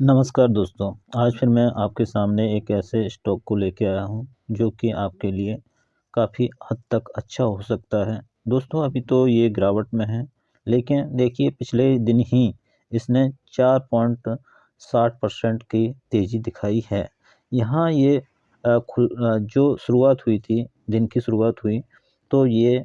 नमस्कार दोस्तों, आज फिर मैं आपके सामने एक ऐसे स्टॉक को लेके आया हूँ जो कि आपके लिए काफ़ी हद तक अच्छा हो सकता है। दोस्तों अभी तो ये गिरावट में है, लेकिन देखिए पिछले दिन ही इसने 4.60% की तेज़ी दिखाई है। यहाँ ये जो शुरुआत हुई थी, दिन की शुरुआत हुई, तो ये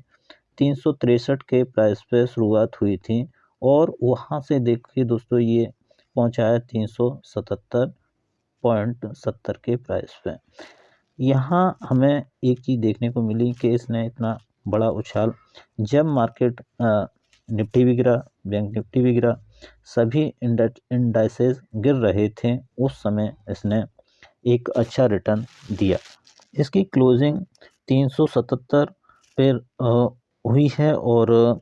363 के प्राइस पे शुरुआत हुई थी और वहाँ से देखिए दोस्तों ये पहुँचा है 377.70 के प्राइस पे। यहाँ हमें एक चीज़ देखने को मिली कि इसने इतना बड़ा उछाल जब मार्केट निफ्टी भी गिरा, बैंक निफ्टी भी गिरा, सभी इंडाइसेस गिर रहे थे, उस समय इसने एक अच्छा रिटर्न दिया। इसकी क्लोजिंग 377 पे हुई है और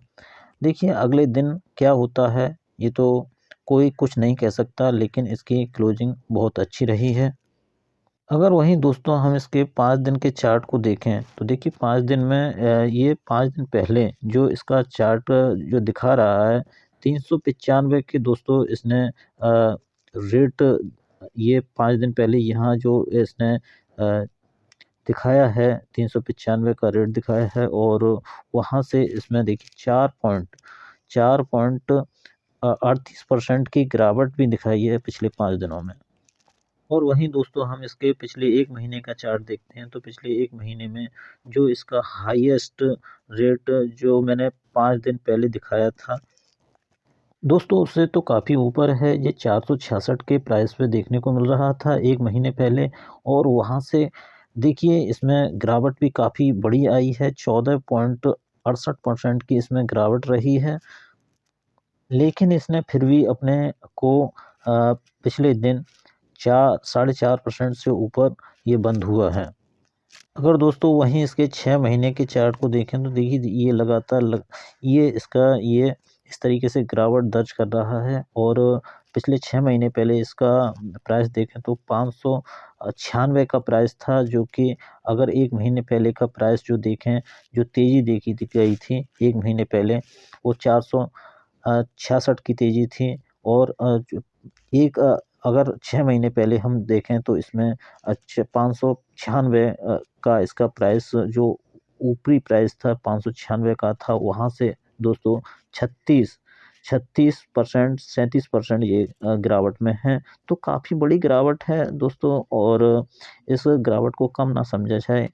देखिए अगले दिन क्या होता है ये तो कोई कुछ नहीं कह सकता, लेकिन इसकी क्लोजिंग बहुत अच्छी रही है। अगर वहीं दोस्तों हम इसके 5 दिन के चार्ट को देखें तो देखिए 5 दिन में ये 5 दिन पहले जो इसका चार्ट जो दिखा रहा है 395 के दोस्तों इसने रेट ये 5 दिन पहले यहाँ जो इसने दिखाया है 395 का रेट दिखाया है और वहाँ से इसमें देखिए 4.38% की गिरावट भी दिखाई है पिछले 5 दिनों में। और वहीं दोस्तों हम इसके पिछले 1 महीने का चार्ट देखते हैं तो पिछले 1 महीने में जो इसका हाईएस्ट रेट जो मैंने 5 दिन पहले दिखाया था, दोस्तों उससे तो काफ़ी ऊपर है। ये 466 के प्राइस पे देखने को मिल रहा था 1 महीने पहले और वहाँ से देखिए इसमें गिरावट भी काफ़ी बड़ी आई है, 14.68% की इसमें गिरावट रही है। लेकिन इसने फिर भी अपने को पिछले दिन 4 साढ़े 4% से ऊपर ये बंद हुआ है। अगर दोस्तों वहीं इसके 6 महीने के चार्ट को देखें तो देखिए ये लगातार ये इस तरीके से गिरावट दर्ज कर रहा है और पिछले 6 महीने पहले इसका प्राइस देखें तो 596 का प्राइस था, जो कि अगर 1 महीने पहले का प्राइस जो देखें, जो तेज़ी देखी दी गई थी 1 महीने पहले, वो 466 की तेज़ी थी और अगर 6 महीने पहले हम देखें तो इसमें 596 का इसका प्राइस जो ऊपरी प्राइस था 596 का था, वहाँ से दोस्तों 36% 37% ये गिरावट में है। तो काफ़ी बड़ी गिरावट है दोस्तों और इस गिरावट को कम ना समझा जाए।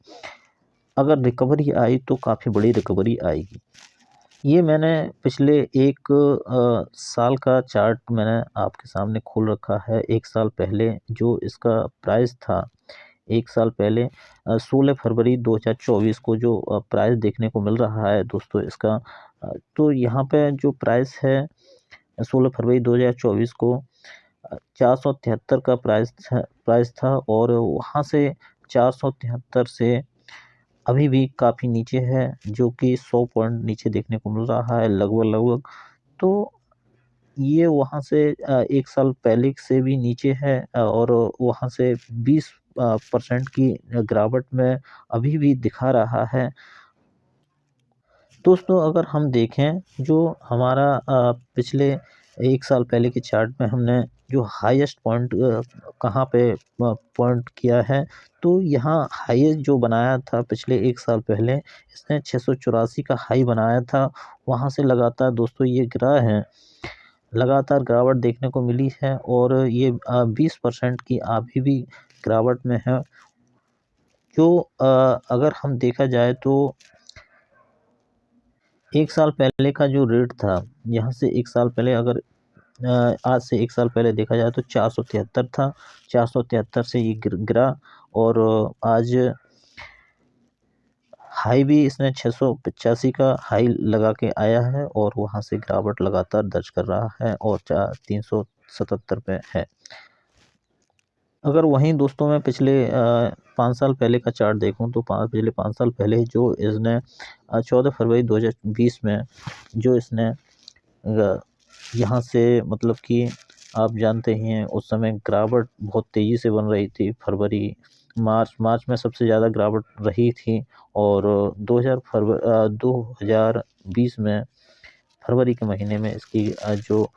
अगर रिकवरी आई तो काफ़ी बड़ी रिकवरी आएगी। ये मैंने पिछले 1 साल का चार्ट मैंने आपके सामने खोल रखा है। 1 साल पहले जो इसका प्राइस था, 1 साल पहले 16 फरवरी 2024 को जो प्राइस देखने को मिल रहा है दोस्तों इसका, तो यहाँ पे जो प्राइस है 16 फरवरी 2024 को 473 का प्राइस था और वहाँ से 473 से अभी भी काफ़ी नीचे है, जो कि 100 पॉइंट नीचे देखने को मिल रहा है लगभग-लगभग। तो ये वहाँ से 1 साल पहले से भी नीचे है और वहाँ से 20 परसेंट की गिरावट में अभी भी दिखा रहा है। दोस्तों अगर हम देखें जो हमारा पिछले 1 साल पहले के चार्ट में हमने जो हाईएस्ट पॉइंट कहाँ पे पॉइंट किया है, तो यहाँ हाईएस्ट जो बनाया था पिछले 1 साल पहले, इसने 684 का हाई बनाया था। वहाँ से लगातार दोस्तों ये गिरा है, लगातार गिरावट देखने को मिली है और ये 20% की अभी भी गिरावट में है। जो अगर हम देखा जाए तो 1 साल पहले का जो रेट था, यहाँ से 1 साल पहले अगर आज से 1 साल पहले देखा जाए तो 473 था, 473 से ये गिरा और आज हाई भी इसने 685 का हाई लगा के आया है और वहाँ से गिरावट लगातार दर्ज कर रहा है और 377 पे है। अगर वहीं दोस्तों मैं पिछले 5 साल पहले का चार्ट देखूँ तो पिछले 5 साल पहले जो इसने 14 फरवरी 2020 में जो इसने यहाँ से मतलब कि आप जानते ही हैं उस समय गिरावट बहुत तेज़ी से बन रही थी। मार्च में सबसे ज़्यादा गिरावट रही थी और 2020 में फरवरी के महीने में इसकी जो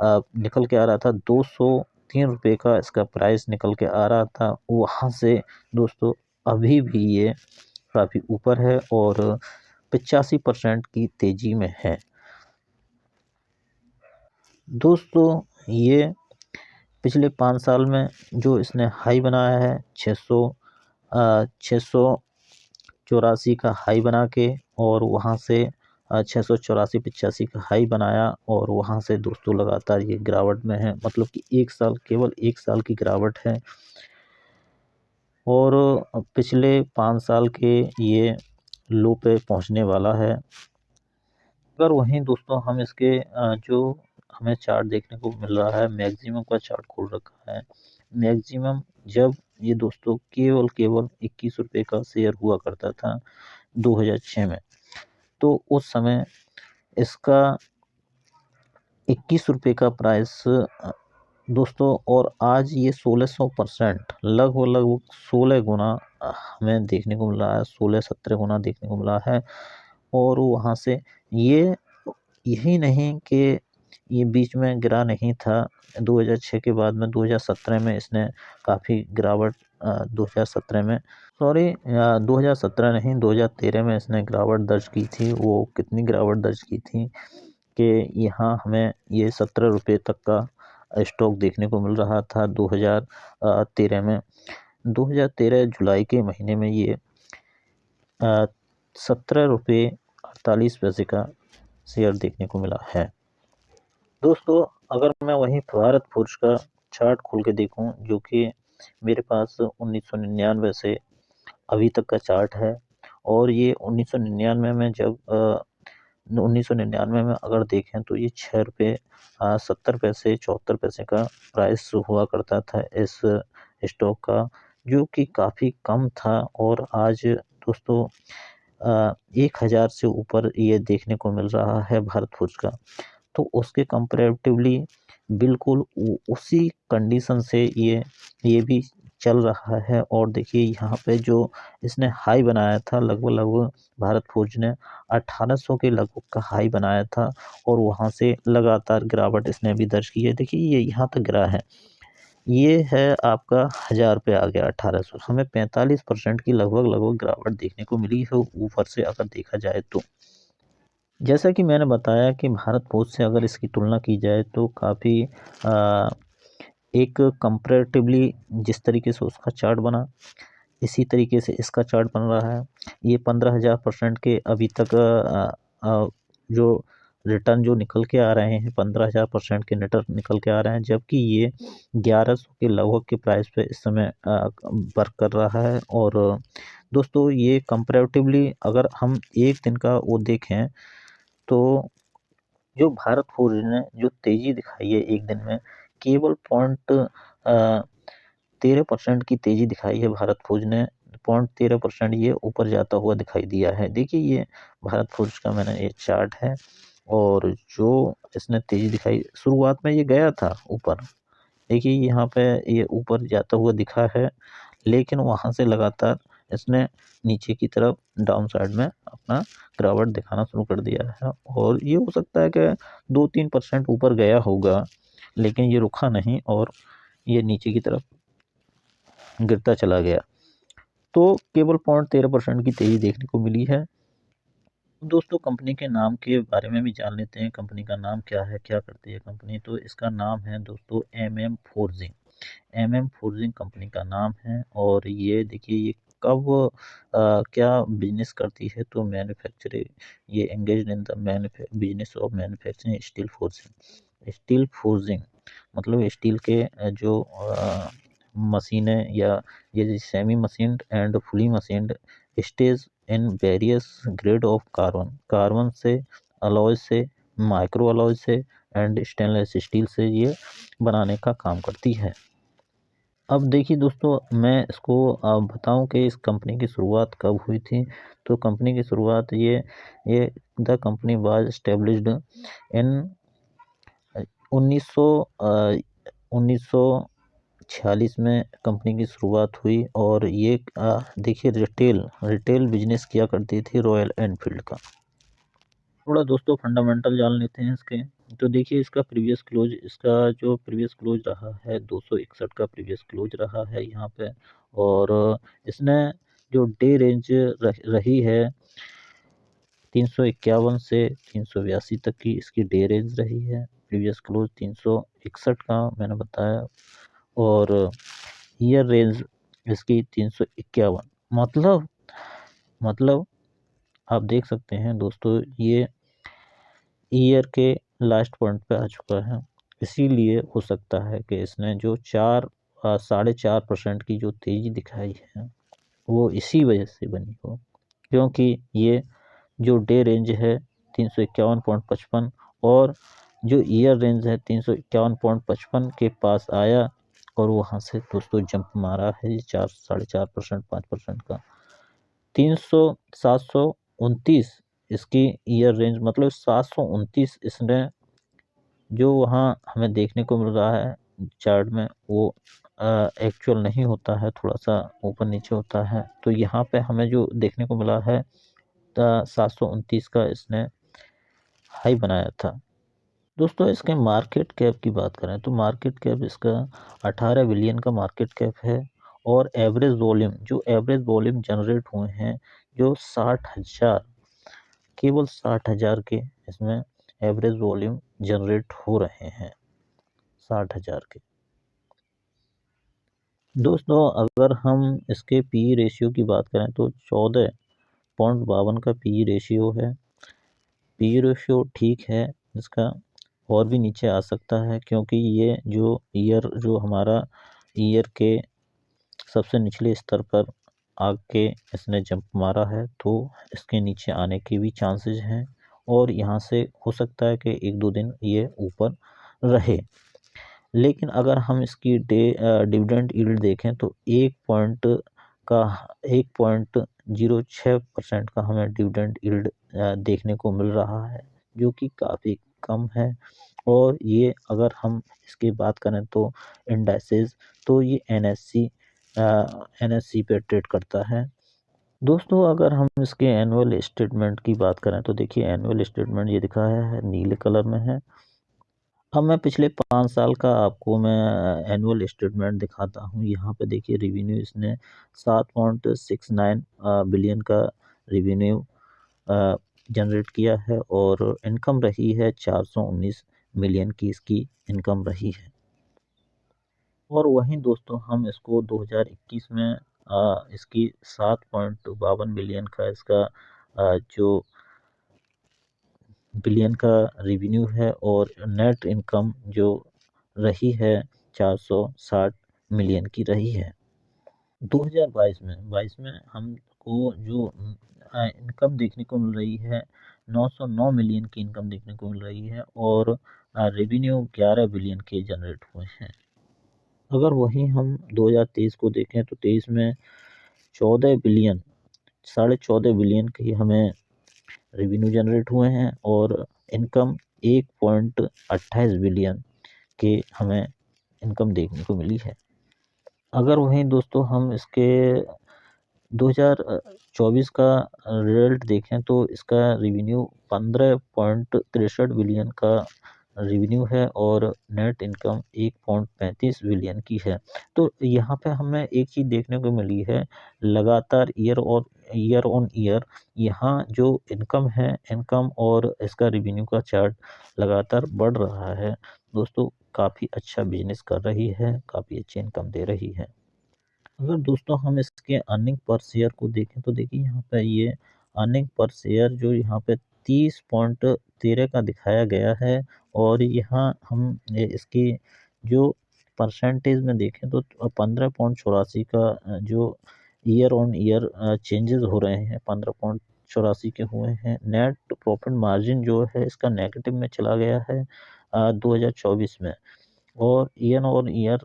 निकल के आ रहा था ₹3 का इसका प्राइस निकल के आ रहा था, वहाँ से दोस्तों अभी भी ये काफ़ी ऊपर है और 85% की तेज़ी में है। दोस्तों ये पिछले 5 साल में जो इसने हाई बनाया है 684 का हाई बना के, और वहाँ से 684-85 का हाई बनाया, और वहाँ से दोस्तों लगातार ये गिरावट में है, मतलब कि केवल 1 साल की गिरावट है, और पिछले 5 साल के ये लो पे पहुँचने वाला है। अगर वहीं दोस्तों हम इसके जो हमें चार्ट देखने को मिल रहा है, मैक्सिमम का चार्ट खोल रखा है। मैक्सिमम जब ये दोस्तों केवल ₹21 का शेयर हुआ करता था 2006 में, तो उस समय इसका ₹21 का प्राइस दोस्तों, और आज ये 1600% लगभग 16 गुना हमें देखने को मिल रहा है, 16-17 गुना देखने को मिला है। और वहाँ से ये यही नहीं कि ये बीच में गिरा नहीं था, 2006 के बाद में 2017 में इसने काफ़ी गिरावट 2017 में 2017 नहीं 2013 में इसने गिरावट दर्ज की थी। वो कितनी गिरावट दर्ज की थी कि यहाँ हमें ये ₹17 तक का स्टॉक देखने को मिल रहा था 2013 में। 2013 जुलाई के महीने में ये ₹17.48 का शेयर देखने को मिला है। दोस्तों अगर मैं वहीं भारत फूड्स का चार्ट खोल के देखूं, जो कि मेरे पास 1999 से अभी तक का चार्ट है, और ये 1999 में जब 1999 में अगर देखें तो ये ₹6 70 पैसे 74 पैसे का प्राइस हुआ करता था इस स्टॉक का, जो कि काफ़ी कम था, और आज दोस्तों 1000 से ऊपर ये देखने को मिल रहा है भारत फूड्स का। तो उसके कंपैरेटिवली बिल्कुल उसी कंडीशन से ये भी चल रहा है। और देखिए यहाँ पे जो इसने हाई बनाया था, लगभग भारत फूड्स ने 1800 के लगभग का हाई बनाया था, और वहाँ से लगातार गिरावट इसने भी दर्ज की है। देखिए ये यहाँ तक गिरा है, ये है आपका 1000 पे आ गया 1800, हमें 45% की लगभग गिरावट देखने को मिली है ऊपर से अगर देखा जाए तो। जैसा कि मैंने बताया कि भारत फूड्स से अगर इसकी तुलना की जाए तो काफ़ी एक कंपैरेटिवली जिस तरीके से उसका चार्ट बना, इसी तरीके से इसका चार्ट बन रहा है। ये 15,000% के अभी तक जो रिटर्न जो निकल के आ रहे हैं, 15,000% के रिटर्न निकल के आ रहे हैं, जबकि ये 1100 के लगभग के प्राइस पे इस समय वर्क कर रहा है। और दोस्तों ये कंपैरेटिवली अगर हम एक दिन का वो देखें, तो जो भारत फूड्स ने जो तेज़ी दिखाई है एक दिन में, केवल 13% की तेज़ी दिखाई है भारत फूड्स ने, 13% ये ऊपर जाता हुआ दिखाई दिया है। देखिए ये भारत फूड्स का मैंने ये चार्ट है, और जो इसने तेज़ी दिखाई, शुरुआत में ये गया था ऊपर, देखिए यहाँ पे ये ऊपर जाता हुआ दिखा है, लेकिन वहाँ से लगातार इसने नीचे की तरफ डाउन साइड में अपना गिरावट दिखाना शुरू कर दिया है। और ये हो सकता है कि 2-3% ऊपर गया होगा, लेकिन ये रुका नहीं और ये नीचे की तरफ गिरता चला गया। तो केवल 0.13% की तेज़ी देखने को मिली है। दोस्तों कंपनी के नाम के बारे में भी जान लेते हैं, कंपनी का नाम क्या है, क्या करती है कंपनी। तो इसका नाम है दोस्तों MM forging. MM forging company का नाम है, और ये देखिए ये कब क्या बिजनेस करती है, तो मैन्युफैक्चरिंग, ये engage in the business of manufacturing steel forging, मतलब स्टील के जो मशीनें, या ये semi machined and fully machined stage in various grade of carbon से, अलॉय से, माइक्रो अलॉय से एंड स्टेनलेस स्टील से ये बनाने का काम करती है। अब देखिए दोस्तों मैं इसको बताऊं कि इस कंपनी की शुरुआत कब हुई थी। तो कंपनी की शुरुआत ये the company was established in 1946 में कंपनी की शुरुआत हुई, और ये देखिए रिटेल बिजनेस किया करती थी रॉयल एनफील्ड का। थोड़ा दोस्तों फंडामेंटल जान लेते हैं इसके। तो देखिए इसका जो प्रीवियस क्लोज रहा है 261 का प्रीवियस क्लोज रहा है यहाँ पे। और इसने जो डे रेंज रही है 351 से 382 तक की इसकी डे रेंज रही है। प्रीवियस क्लोज 361 का मैंने बताया, और ईयर रेंज इसकी 351। मतलब आप देख सकते हैं दोस्तों, ये ईयर के लास्ट पॉइंट पे आ चुका है। इसीलिए हो सकता है कि इसने जो 4.5% की जो तेजी दिखाई है वो इसी वजह से बनी हो, क्योंकि ये जो डे रेंज है 351.55 और जो ईयर रेंज है 351.55 के पास आया, और वहाँ से दोस्तों जंप मारा है 4.5% 5% का। 729 इसकी ईयर रेंज, मतलब 729 इसने जो वहाँ हमें देखने को मिल रहा है चार्ट में, वो एक्चुअल नहीं होता है, थोड़ा सा ऊपर नीचे होता है। तो यहाँ पे हमें जो देखने को मिला है 729 का इसने हाई बनाया था। दोस्तों इसके मार्केट कैप की बात करें तो मार्केट कैप इसका 18 बिलियन का मार्केट कैप है। और एवरेज वॉल्यूम जनरेट हुए हैं जो 60,000, केवल 60,000 के इसमें एवरेज वॉल्यूम जनरेट हो रहे हैं, 60,000 के। दोस्तों अगर हम इसके पी रेशियो की बात करें तो 14.52 का पी रेशियो है। पी रेशियो ठीक है इसका, और भी नीचे आ सकता है, क्योंकि ये जो हमारा ईयर के सबसे निचले स्तर पर आके इसने जंप मारा है, तो इसके नीचे आने के भी चांसेस हैं, और यहाँ से हो सकता है कि 1-2 दिन ये ऊपर रहे। लेकिन अगर हम इसकी डिविडेंड यील्ड देखें तो 1.06% का हमें डिविडेंड यील्ड देखने को मिल रहा है, जो कि काफ़ी कम है। और ये अगर हम इसकी बात करें तो इंडाइसेस, तो ये एनएससी पे ट्रेड करता है। दोस्तों अगर हम इसके एनुअल स्टेटमेंट की बात करें तो देखिए एनुअल स्टेटमेंट ये दिखाया है, नीले कलर में है। अब मैं पिछले 5 साल का आपको मैं एनुअल स्टेटमेंट दिखाता हूँ। यहाँ पे देखिए रेवेन्यू इसने 7.69 बिलियन का रेवेन्यू जनरेट किया है, और इनकम रही है 419 मिलियन की इसकी इनकम रही है। और वहीं दोस्तों हम इसको 2021 में इसकी 7.52 बिलियन का इसका जो बिलियन का रेवेन्यू है, और नेट इनकम जो रही है 460 मिलियन की रही है। 2022 में हमको जो इनकम देखने को मिल रही है 909 मिलियन की इनकम देखने को मिल रही है, और रेवेन्यू 11 बिलियन के जनरेट हुए हैं। अगर वहीं हम 2023 को देखें तो 23 में 14 बिलियन की हमें रेवेन्यू जनरेट हुए हैं, और इनकम 1.28 बिलियन के हमें इनकम देखने को मिली है। अगर वहीं दोस्तों हम इसके 2024 का रिजल्ट देखें तो इसका रेवेन्यू 15.63 बिलियन का रेवेन्यू है, और नेट इनकम 1.35 बिलियन की है। तो यहाँ पे हमें एक चीज़ देखने को मिली है, लगातार ईयर ऑन ईयर यहाँ जो इनकम और इसका रेवेन्यू का चार्ट लगातार बढ़ रहा है। दोस्तों काफ़ी अच्छा बिजनेस कर रही है, काफ़ी अच्छी इनकम दे रही है। अगर दोस्तों हम इसके अर्निंग पर शेयर को देखें तो देखिए यहाँ पे ये अर्निंग पर शेयर जो यहाँ पे 30.13 का दिखाया गया है, और यहाँ हम इसकी जो परसेंटेज में देखें तो 15.84 का जो ईयर ऑन ईयर चेंजेस हो रहे हैं 15.84 के हुए हैं। नेट प्रॉफिट मार्जिन जो है इसका नेगेटिव में चला गया है 2024 में, और ईयर ऑन ईयर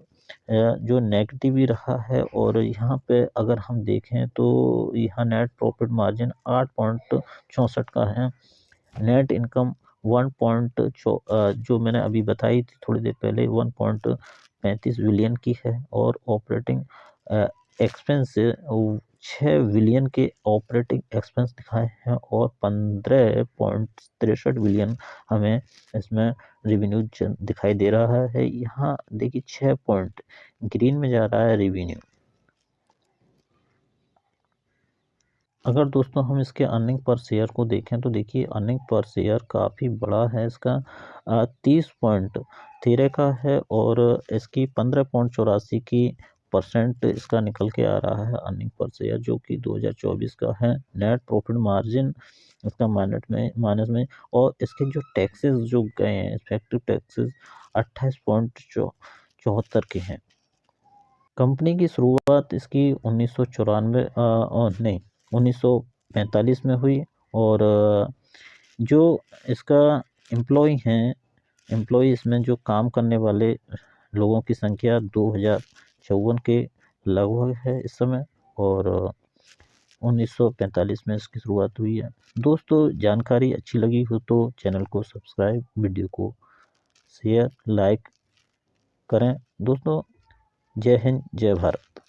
जो नेगेटिव ही रहा है। और यहाँ पे अगर हम देखें तो यहाँ नेट प्रॉफिट मार्जिन 8.64 का है। नेट इनकम जो मैंने अभी बताई थी थोड़ी देर पहले 1.35 बिलियन की है, और ऑपरेटिंग एक्सपेंस बिलियन के ऑपरेटिंग एक्सपेंस दिखाए हैं और 15.63 बिलियन हमें इसमें रेवेन्यू दिखाई दे रहा है। यहाँ देखिए 6 पॉइंट ग्रीन में जा रहा है रेवेन्यू। अगर दोस्तों हम इसके अर्निंग पर शेयर को देखें तो देखिए अर्निंग पर शेयर काफ़ी बड़ा है इसका, 30.13 का है और इसकी 15.84 की परसेंट इसका निकल के आ रहा है अर्निंग पर शेयर, जो कि 2024 का है। नेट प्रॉफिट मार्जिन इसका माइनस में और इसके जो टैक्सेस जो गए हैं इफेक्टिव टैक्सेस 28.74 के हैं। कंपनी की शुरुआत इसकी 1945 में हुई और जो इसका एम्प्लॉय इसमें जो काम करने वाले लोगों की संख्या 2054 के लगभग है इस समय और 1945 में इसकी शुरुआत हुई है। दोस्तों जानकारी अच्छी लगी हो तो चैनल को सब्सक्राइब, वीडियो को शेयर, लाइक करें। दोस्तों जय हिंद, जय भारत।